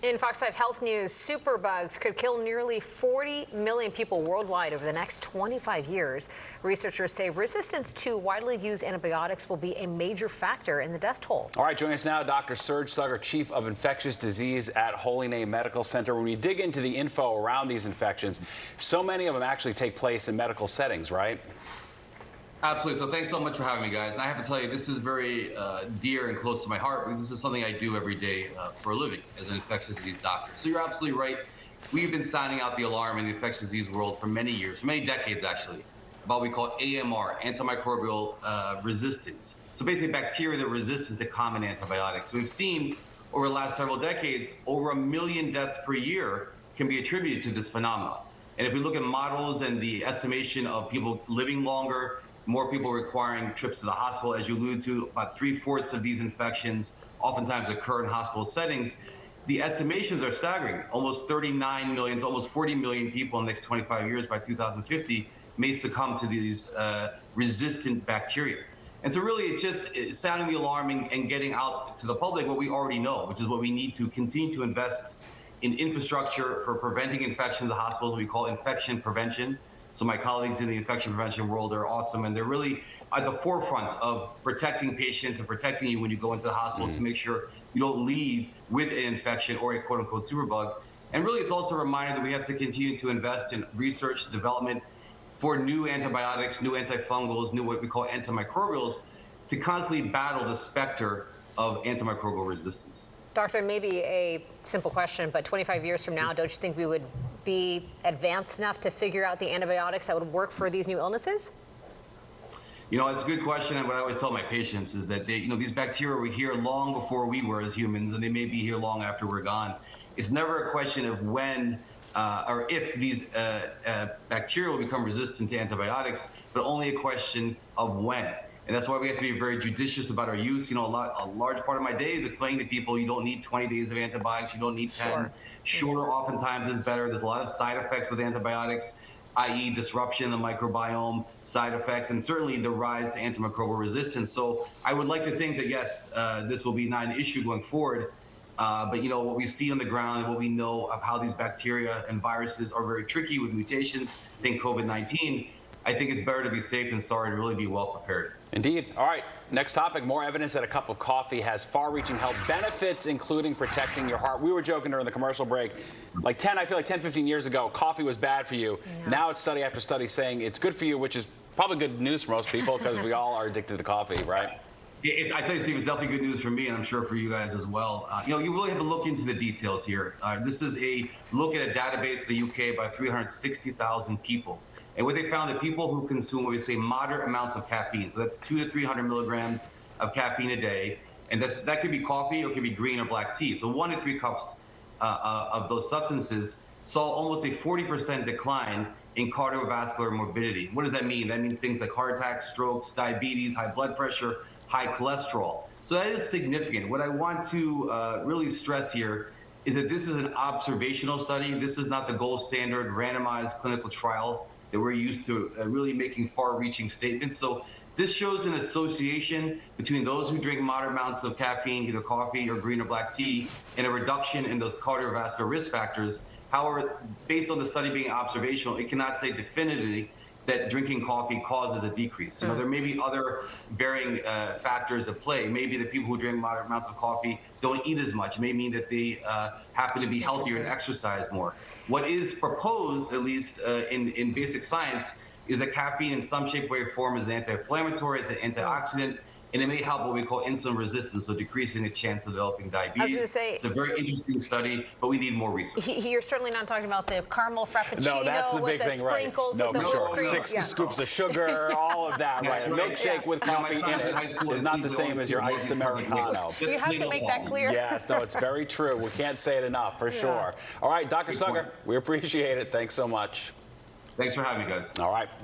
In Fox 5 Health News, superbugs could kill nearly 40 million people worldwide over the next 25 years. Researchers say resistance to widely used antibiotics will be a major factor in the death toll. All right, joining us now, Dr. Serge Slugger, Chief of Infectious Disease at Holy Name Medical Center. When we dig into the info around these infections, so many of them actually take place in medical settings, right? Absolutely. So thanks so much for having me, guys. And I have to tell you, this is very dear and close to my heart because this is something I do every day for a living as an infectious disease doctor. So you're absolutely right. We've been sounding out the alarm in the infectious disease world for many years, for many decades actually, about what we call AMR, antimicrobial resistance. So basically bacteria that are resistant to common antibiotics. We've seen over the last several decades, over 1 million deaths per year can be attributed to this phenomenon. And if we look at models and the estimation of people living longer, more people requiring trips to the hospital, as you alluded to, about 3/4 of these infections oftentimes occur in hospital settings. The estimations are staggering. Almost 39 million, almost 40 million people in the next 25 years by 2050 may succumb to these resistant bacteria. And so really it's just sounding the alarm and getting out to the public what we already know, which is what we need to continue to invest in infrastructure for preventing infections in hospitals, we call infection prevention. So my colleagues in the infection prevention world are awesome, and they're really at the forefront of protecting patients and protecting you when you go into the hospital to make sure you don't leave with an infection or a quote-unquote superbug. And really, it's also a reminder that we have to continue to invest in research, development for new antibiotics, new antifungals, new what we call antimicrobials, to constantly battle the specter of antimicrobial resistance. Doctor, maybe a simple question, but 25 years from now, don't you think we would be advanced enough to figure out the antibiotics that would work for these new illnesses? You know, it's a good question, and what I always tell my patients is that these bacteria were here long before we were as humans, and they may be here long after we're gone. It's never a question of when or if these bacteria will become resistant to antibiotics, but only a question of when. And that's why we have to be very judicious about our use. You know, a large part of my day is explaining to people you don't need 20 days of antibiotics, you don't need 10. Sure. Shorter oftentimes is better. There's a lot of side effects with antibiotics, i.e. disruption in the microbiome, side effects, and certainly the rise to antimicrobial resistance. So I would like to think that, yes, this will be not an issue going forward. But, you know, what we see on the ground and what we know of how these bacteria and viruses are very tricky with mutations, think COVID-19, I think it's better to be safe than sorry to really be well prepared. Indeed. All right, next topic, more evidence that a cup of coffee has far-reaching health benefits, including protecting your heart. We were joking during the commercial break, I feel like 10, 15 years ago, coffee was bad for you. Yeah. Now it's study after study saying it's good for you, which is probably good news for most people because we all are addicted to coffee, right? I tell you, Steve, it's definitely good news for me, and I'm sure for you guys as well. You really have to look into the details here. This is a look at a database in the UK by 360,000 people. And what they found that people who consume what we say moderate amounts of caffeine, so that's 200 to 300 milligrams of caffeine a day, and that could be coffee or it could be green or black tea. So 1 to 3 cups of those substances saw almost a 40% decline in cardiovascular morbidity. What does that mean? That means things like heart attacks, strokes, diabetes, high blood pressure, high cholesterol. So that is significant. What I want to really stress here is that this is an observational study. This is not the gold standard randomized clinical trial that we're used to really making far-reaching statements. So this shows an association between those who drink moderate amounts of caffeine, either coffee or green or black tea, and a reduction in those cardiovascular risk factors. However, based on the study being observational, it cannot say definitively that drinking coffee causes a decrease. You know, there may be other varying factors at play. Maybe the people who drink moderate amounts of coffee don't eat as much. It may mean that they happen to be healthier and exercise more. What is proposed, at least in basic science, is that caffeine in some shape, way, or form is an anti-inflammatory, is an antioxidant, and it may help what we call insulin resistance, so decreasing the chance of developing diabetes. I was going to say, it's a very interesting study, but we need more research. You're certainly not talking about the caramel frappuccino no, that's the with big the thing, right? sprinkles, No, with the for sure. whipped cream. 6 scoops of sugar, all of that, right? A milkshake with coffee in it is not the same as your iced Americano. You have to make that clear. Yes, no, it's very true. We can't say it enough, for sure. All right, Dr. Slugger, we appreciate it. Thanks so much. Thanks for having me, guys. All right.